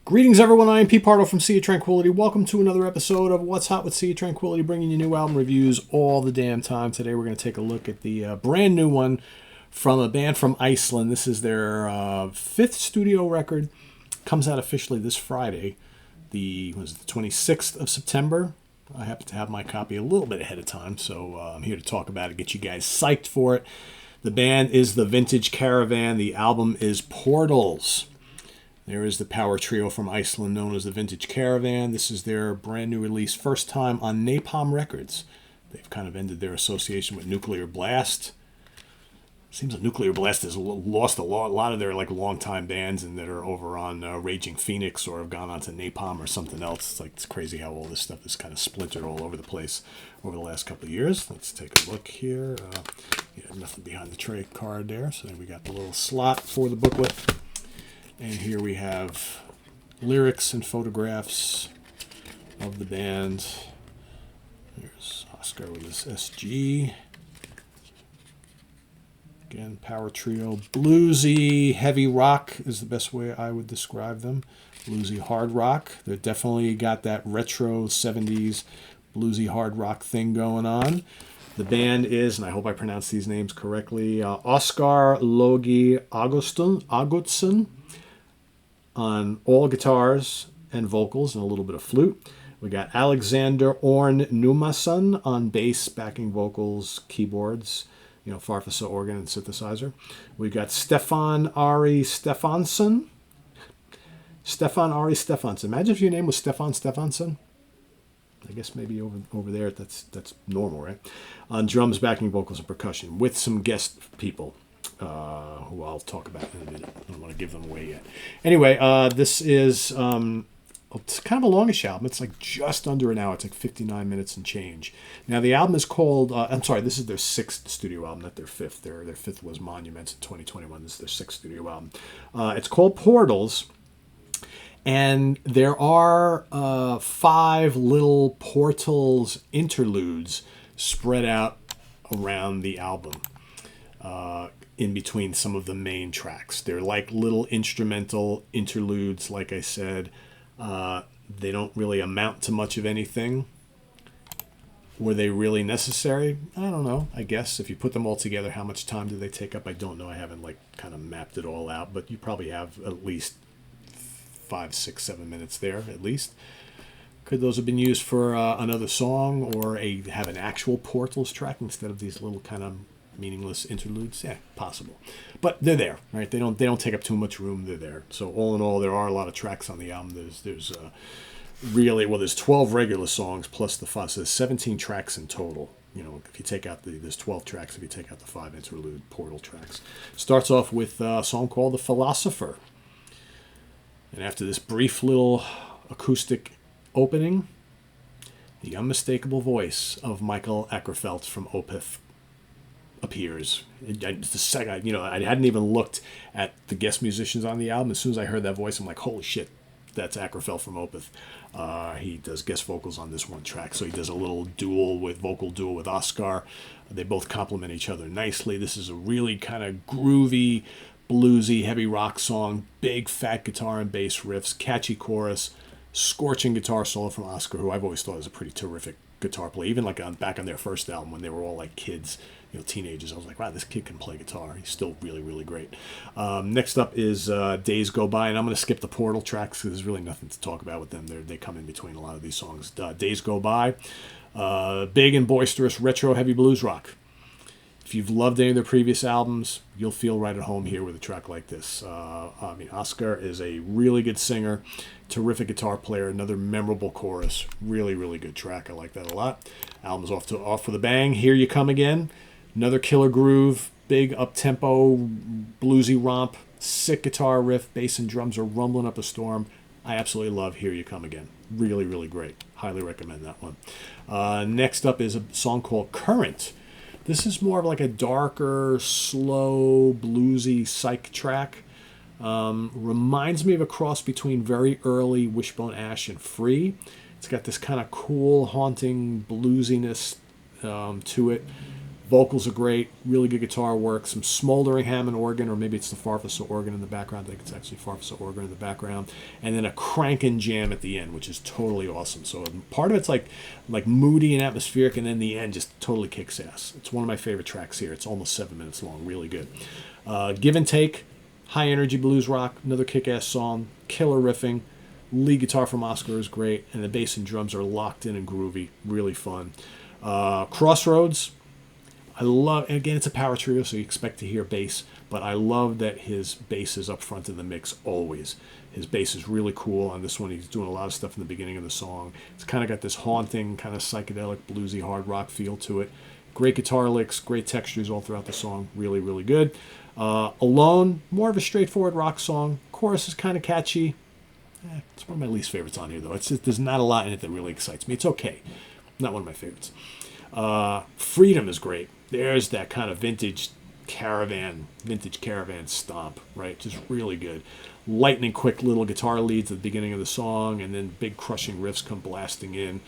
Greetings, everyone. I am Pete Pardo from Sea of Tranquility. Welcome to another episode of What's Hot with Sea of Tranquility, bringing you new album reviews all the damn time. Today, we're going to take a look at the brand new one from a band from Iceland. This is their fifth studio record. Comes out officially this Friday, the 26th of September. I happen to have my copy a little bit ahead of time, so I'm here to talk about it, get you guys psyched for it. The band is the Vintage Caravan. The album is Portals. There is the power trio from Iceland known as the Vintage Caravan. This is their brand new release, first time on Napalm Records. They've kind of ended their association with Nuclear Blast. Seems like Nuclear Blast has lost a lot of their longtime bands and that are over on Raging Phoenix or have gone on to Napalm or something else. It's crazy how all this stuff is kind of splintered all over the place over the last couple of years. Let's take a look here. Nothing behind the tray card there. So then we got the little slot for the booklet. And here we have lyrics and photographs of the band. Here's Oscar with his SG. Again, power trio. Bluesy, heavy rock is the best way I would describe them. Bluesy hard rock. They definitely got that retro 70s bluesy hard rock thing going on. The band is, and I hope I pronounced these names correctly, Oscar Logi Augustsson on all guitars and vocals and a little bit of flute. We got Alexander Orn Numason on bass, backing vocals, keyboards, Farfisa organ and synthesizer. We got Stefan Ari Stefansson. Imagine if your name was Stefan Stefansson. I guess maybe over there that's normal, right? On drums, backing vocals, and percussion with some guest people. Who I'll talk about in a minute. I don't want to give them away yet. Anyway, this is it's kind of a longish album. It's just under an hour. It's 59 minutes and change. Now, the album is called, this is their sixth studio album, not their fifth. Their fifth was Monuments in 2021. This is their sixth studio album. It's called Portals, and there are 5 little Portals interludes spread out around the album. In between some of the main tracks. They're like little instrumental interludes, like I said. They don't really amount to much of anything. Were they really necessary? I don't know. I guess if you put them all together, how much time do they take up? I don't know. I haven't kind of mapped it all out, but you probably have at least 5, 6, 7 minutes there, at least. Could those have been used for another song or have an actual Portals track instead of these little kind of meaningless interludes? Yeah, possible, but they're there, right? They don't take up too much room. They're there. So all in all, there are a lot of tracks on the album. There's 12 regular songs plus the 5. So there's 17 tracks in total. If you take out there's 12 tracks if you take out the 5 interlude Portal tracks. Starts off with a song called "The Philosopher," and after this brief little acoustic opening, the unmistakable voice of Michael Ackerfeldt from Opeth appears. I hadn't even looked at the guest musicians on the album. As soon as I heard that voice, I'm like, holy shit, that's Ackerfeldt from Opeth. He does guest vocals on this one track, so he does a little vocal duel with Oscar. They both complement each other nicely. This is a really kind of groovy, bluesy, heavy rock song. Big fat guitar and bass riffs, catchy chorus, scorching guitar solo from Oscar, who I've always thought was a pretty terrific guitar player. Even back on their first album when they were all kids, teenagers, I was like, wow, this kid can play guitar. He's still really, really great. Next up is Days Go By, and I'm going to skip the Portal tracks because there's really nothing to talk about with them. They come in between a lot of these songs. Days Go By, big and boisterous retro heavy blues rock. If you've loved any of their previous albums, you'll feel right at home here with a track like this. Oscar is a really good singer, terrific guitar player, another memorable chorus. Really, really good track. I like that a lot. Album's off with a bang. Here You Come Again. Another killer groove, big up-tempo, bluesy romp, sick guitar riff, bass and drums are rumbling up a storm. I absolutely love Here You Come Again. Really, really great. Highly recommend that one. Next up is a song called Current. This is more of a darker, slow, bluesy psych track. Reminds me of a cross between very early Wishbone Ash and Free. It's got this kind of cool, haunting bluesiness to it. Vocals are great, really good guitar work, some smoldering Hammond organ, or maybe it's the Farfisa organ in the background. I think it's actually Farfisa organ in the background, and then a cranking jam at the end, which is totally awesome. So part of it's like moody and atmospheric, and then the end just totally kicks ass. It's one of my favorite tracks here. It's almost 7 minutes long, really good. Give and Take, high energy blues rock, another kick-ass song, killer riffing. Lead guitar from Oscar is great, and the bass and drums are locked in and groovy, really fun. Crossroads, I love, and again, it's a power trio, so you expect to hear bass, but I love that his bass is up front in the mix always. His bass is really cool. On this one, he's doing a lot of stuff in the beginning of the song. It's kind of got this haunting, kind of psychedelic, bluesy, hard rock feel to it. Great guitar licks, great textures all throughout the song. Really, really good. Alone, more of a straightforward rock song. Chorus is kind of catchy. It's one of my least favorites on here, though. There's not a lot in it that really excites me. It's okay. Not one of my favorites. Freedom is great. There's that kind of vintage caravan stomp, right? Just really good. Lightning quick little guitar leads at the beginning of the song, and then big crushing riffs come blasting in.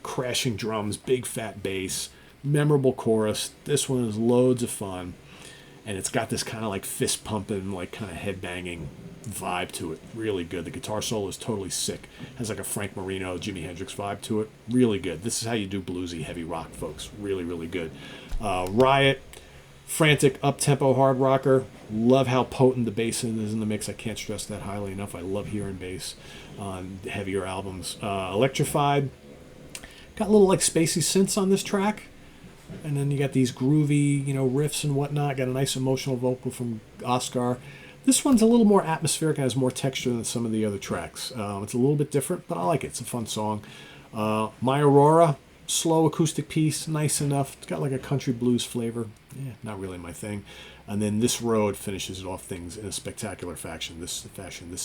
Crashing drums, big fat bass, memorable chorus. This one is loads of fun, and it's got this kind of like fist pumping, like kind of head banging vibe to it. Really good. The guitar solo is totally sick. Has like a Frank Marino, Jimi Hendrix vibe to it. Really good. This is how you do bluesy heavy rock, folks. Really, really good. Riot, frantic up-tempo hard rocker. Love how potent the bass is in the mix. I can't stress that highly enough. I love hearing bass on heavier albums. Electrified, got a little like spacey synths on this track, and then you got these groovy, riffs and whatnot. Got a nice emotional vocal from Oscar. This one's a little more atmospheric and has more texture than some of the other tracks. It's a little bit different, but I like it. It's a fun song. My Aurora, slow acoustic piece, nice enough. It's got like a country blues flavor. Not really my thing. And then This Road finishes it off things in a spectacular fashion. This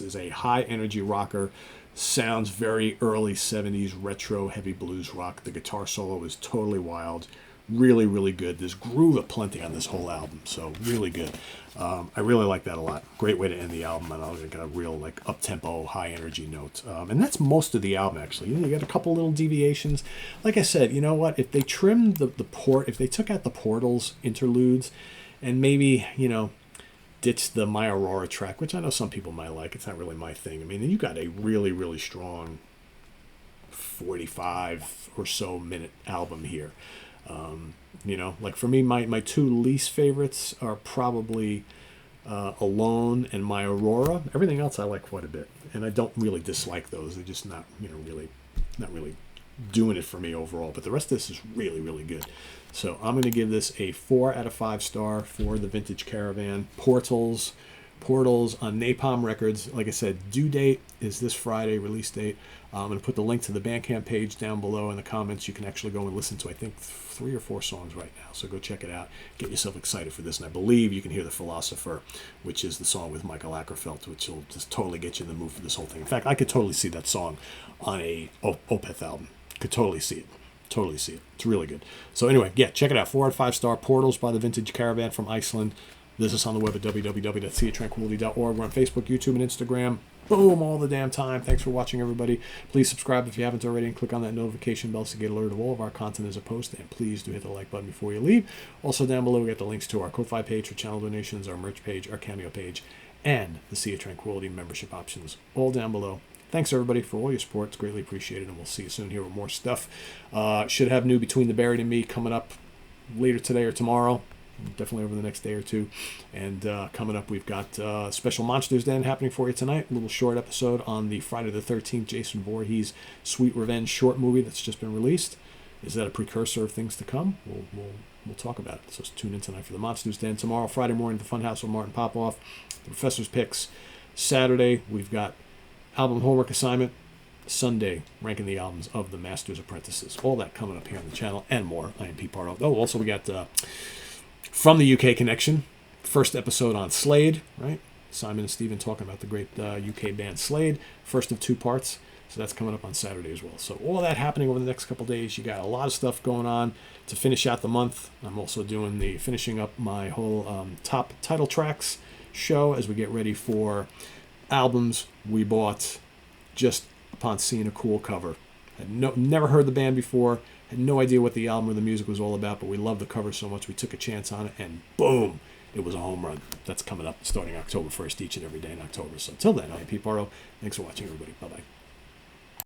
is a high energy rocker. Sounds very early 70s retro heavy blues rock. The guitar solo is totally wild. Really, really good. There's groove aplenty on this whole album, so really good. I really like that a lot. Great way to end the album on a real like up-tempo, high-energy note. And that's most of the album, actually. You got a couple little deviations. Like I said, you know what? If they trimmed if they took out the Portals interludes and maybe, ditched the My Aurora track, which I know some people might like. It's not really my thing. I mean, you got a really, really strong 45 or so minute album here. Like for me, my two least favorites are probably Alone and My Aurora. Everything else I like quite a bit, and I don't really dislike those. They're just not really doing it for me overall. But the rest of this is really, really good. So I'm going to give this a 4 out of 5 star for the Vintage Caravan Portals on Napalm Records. Like I said, due date is this Friday, release date. I'm going to put the link to the Bandcamp page down below in the comments. You can actually go and listen to, I think, 3 or 4 songs right now. So go check it out. Get yourself excited for this. And I believe you can hear The Philosopher, which is the song with Michael Ackerfeld, which will just totally get you in the mood for this whole thing. In fact, I could totally see that song on a Opeth album. Could totally see it. Totally see it. It's really good. So anyway, check it out. 4 out of 5 star. Portals by the Vintage Caravan from Iceland. Visit us on the web at www.seaoftranquility.org. We're on Facebook, YouTube, and Instagram. Boom, all the damn time. Thanks for watching, everybody. Please subscribe if you haven't already and click on that notification bell to get alerted of all of our content as a post. And please do hit the like button before you leave. Also, down below, we got the links to our Ko-Fi page for channel donations, our merch page, our Cameo page, and the Sea of Tranquility membership options. All down below. Thanks, everybody, for all your support. It's greatly appreciated, and we'll see you soon here with more stuff. Should have new Between the Buried and Me coming up later today or tomorrow. Definitely over the next day or two. And coming up, we've got special Monsters Den happening for you tonight. A little short episode on the Friday the 13th Jason Voorhees Sweet Revenge short movie that's just been released. Is that a precursor of things to come? We'll talk about it. So tune in tonight for the Monsters Den. Tomorrow, Friday morning, the Funhouse with Martin Popoff. The Professor's Picks. Saturday, we've got album homework assignment. Sunday, ranking the albums of the Masters Apprentices. All that coming up here on the channel and more. I am Pete Pardo. Oh, also we got... From the UK Connection, first episode on Slade, right? Simon and Stephen talking about the great UK band Slade, first of 2 parts. So that's coming up on Saturday as well. So all that happening over the next couple days. You got a lot of stuff going on to finish out the month. I'm also doing finishing up my whole top title tracks show as we get ready for albums we bought just upon seeing a cool cover. Had never heard the band before. Had no idea what the album or the music was all about, but we loved the cover so much we took a chance on it, and boom, it was a home run. That's coming up starting October 1st, each and every day in October. So until then, I'm Pete Pardo. Thanks for watching, everybody. Bye-bye.